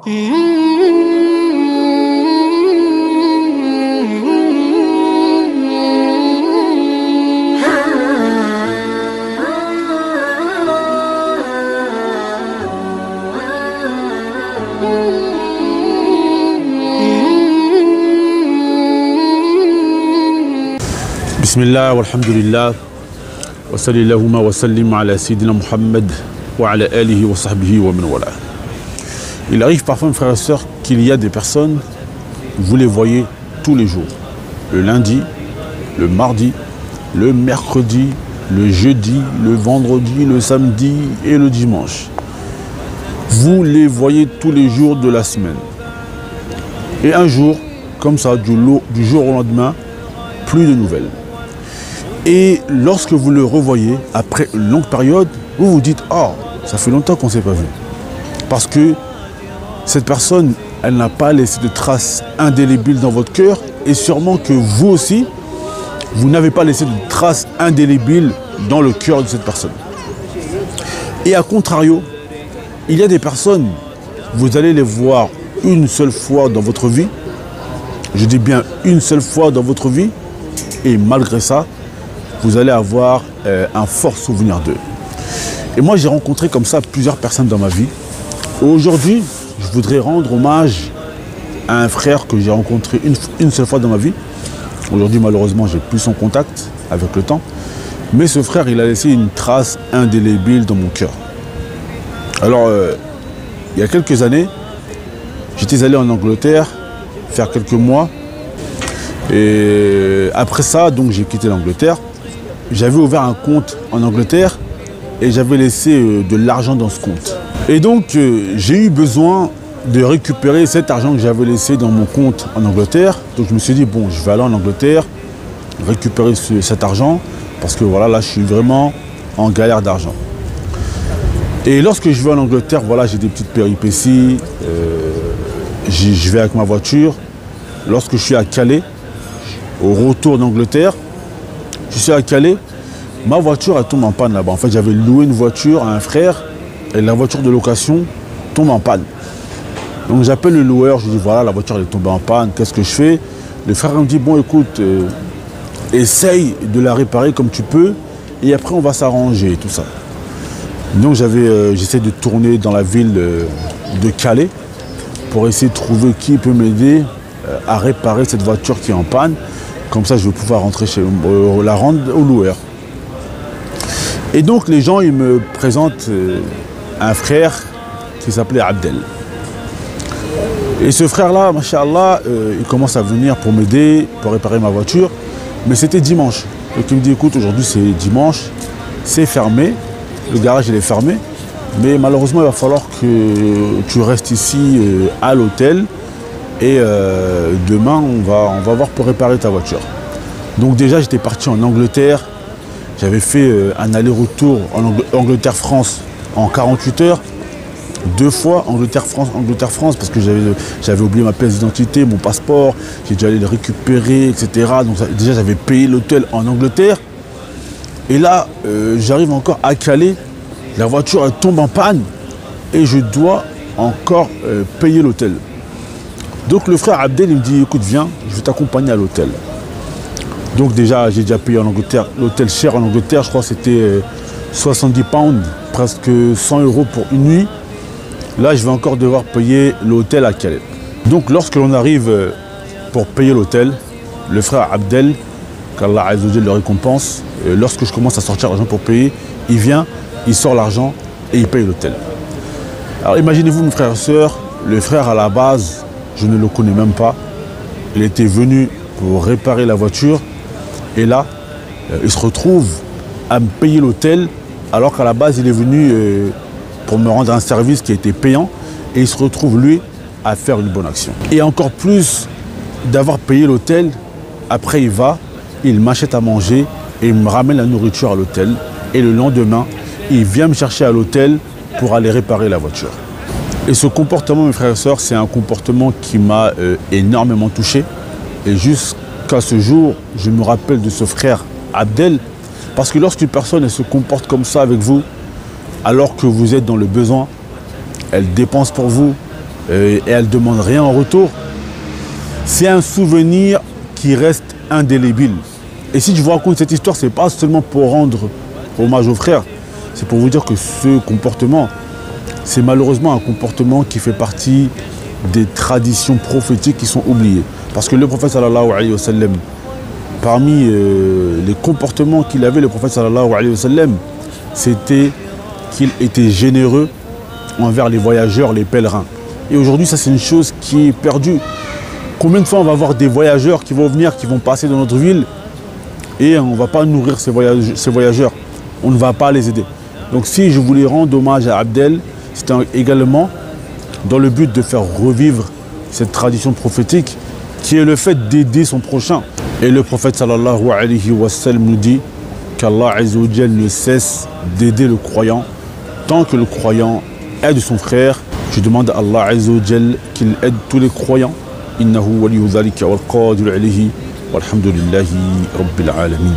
Bismillah, walhamdulillah, wa sallallahu wa sallim ala Sayyidina Muhammad wa ala alihi wa sahbihi wa man wala. Il arrive parfois, mes frères et sœurs, qu'il y a des personnes, vous les voyez tous les jours. Le lundi, le mardi, le mercredi, le jeudi, le vendredi, le samedi et le dimanche. Vous les voyez tous les jours de la semaine. Et un jour, comme ça, du jour au lendemain, plus de nouvelles. Et lorsque vous le revoyez, après une longue période, vous vous dites « Oh, ça fait longtemps qu'on ne s'est pas vu ». Parce que cette personne, elle n'a pas laissé de traces indélébiles dans votre cœur et sûrement que vous aussi, vous n'avez pas laissé de traces indélébiles dans le cœur de cette personne. Et à contrario, il y a des personnes, vous allez les voir une seule fois dans votre vie, je dis bien une seule fois dans votre vie, et malgré ça, vous allez avoir un fort souvenir d'eux. Et moi, j'ai rencontré comme ça plusieurs personnes dans ma vie. Aujourd'hui, je voudrais rendre hommage à un frère que j'ai rencontré une seule fois dans ma vie. Aujourd'hui, malheureusement, j'ai plus son contact avec le temps. Mais ce frère, il a laissé une trace indélébile dans mon cœur. Alors, il y a quelques années, j'étais allé en Angleterre faire quelques mois. Et après ça, donc j'ai quitté l'Angleterre. J'avais ouvert un compte en Angleterre et j'avais laissé de l'argent dans ce compte. Et donc, j'ai eu besoin de récupérer cet argent que j'avais laissé dans mon compte en Angleterre. Donc, je me suis dit, bon, je vais aller en Angleterre, récupérer cet argent, parce que voilà, là, je suis vraiment en galère d'argent. Et lorsque je vais en Angleterre, voilà, j'ai des petites péripéties. Je vais avec ma voiture. Lorsque je suis à Calais, au retour d'Angleterre, je suis à Calais, ma voiture elle tombe en panne là-bas. En fait, j'avais loué une voiture à un frère et la voiture de location tombe en panne. Donc j'appelle le loueur, je lui dis voilà, la voiture elle est tombée en panne, qu'est-ce que je fais? Le frère me dit bon écoute, essaye de la réparer comme tu peux et après on va s'arranger tout ça. Donc j'essaie de tourner dans la ville de Calais pour essayer de trouver qui peut m'aider à réparer cette voiture qui est en panne. Comme ça, je vais pouvoir rentrer la rendre au loueur. Et donc, les gens, ils me présentent un frère qui s'appelait Abdel. Et ce frère-là, machallah, il commence à venir pour m'aider, pour réparer ma voiture. Mais c'était dimanche. Donc, il me dit, écoute, aujourd'hui, c'est dimanche, c'est fermé. Le garage, il est fermé. Mais malheureusement, il va falloir que tu restes ici à l'hôtel. Et demain, on va voir pour réparer ta voiture. Donc déjà, j'étais parti en Angleterre. J'avais fait un aller-retour en Angleterre-France en 48 heures. 2 fois Angleterre-France, parce que j'avais oublié ma pièce d'identité, mon passeport. J'ai dû aller le récupérer, etc. Donc déjà, j'avais payé l'hôtel en Angleterre. Et là, j'arrive encore à Calais. La voiture, elle tombe en panne. Et je dois encore payer l'hôtel. Donc le frère Abdel, il me dit, écoute, viens, je vais t'accompagner à l'hôtel. Donc déjà, j'ai déjà payé en Angleterre, l'hôtel cher en Angleterre, je crois que c'était 70 pounds, presque 100 € pour une nuit. Là, je vais encore devoir payer l'hôtel à Calais. Donc lorsque l'on arrive pour payer l'hôtel, le frère Abdel, qu'Allah Azza wa Jalla le récompense, lorsque je commence à sortir l'argent pour payer, il vient, il sort l'argent et il paye l'hôtel. Alors imaginez-vous, mes frères et sœurs, le frère à la base, je ne le connais même pas. Il était venu pour réparer la voiture. Et là, il se retrouve à me payer l'hôtel alors qu'à la base, il est venu pour me rendre un service qui était payant. Et il se retrouve, lui, à faire une bonne action. Et encore plus d'avoir payé l'hôtel, après il m'achète à manger et il me ramène la nourriture à l'hôtel. Et le lendemain, il vient me chercher à l'hôtel pour aller réparer la voiture. Et ce comportement, mes frères et sœurs, c'est un comportement qui m'a énormément touché. Et jusqu'à ce jour, je me rappelle de ce frère Abdel. Parce que lorsqu'une personne elle se comporte comme ça avec vous, alors que vous êtes dans le besoin, elle dépense pour vous, et elle ne demande rien en retour, c'est un souvenir qui reste indélébile. Et si je vous raconte cette histoire, ce n'est pas seulement pour rendre hommage aux frères, c'est pour vous dire que ce comportement, c'est malheureusement un comportement qui fait partie des traditions prophétiques qui sont oubliées. Parce que le prophète sallallahu alayhi wa sallam, parmi les comportements qu'il avait, le prophète sallallahu alayhi wa sallam, c'était qu'il était généreux envers les voyageurs, les pèlerins. Et aujourd'hui, ça c'est une chose qui est perdue. Combien de fois on va voir des voyageurs qui vont venir, qui vont passer dans notre ville et on ne va pas nourrir ces voyageurs, on ne va pas les aider. Donc si je voulais rendre hommage à Abdel, c'était également dans le but de faire revivre cette tradition prophétique qui est le fait d'aider son prochain. Et le prophète sallallahu alayhi wa sallam nous dit qu'Allah azza wa jal ne cesse d'aider le croyant tant que le croyant aide son frère. Je demande à Allah azza wa jal qu'il aide tous les croyants. Innahu waliyu dhalika wal qadir alayhi walhamdulillahi rabbil alamin.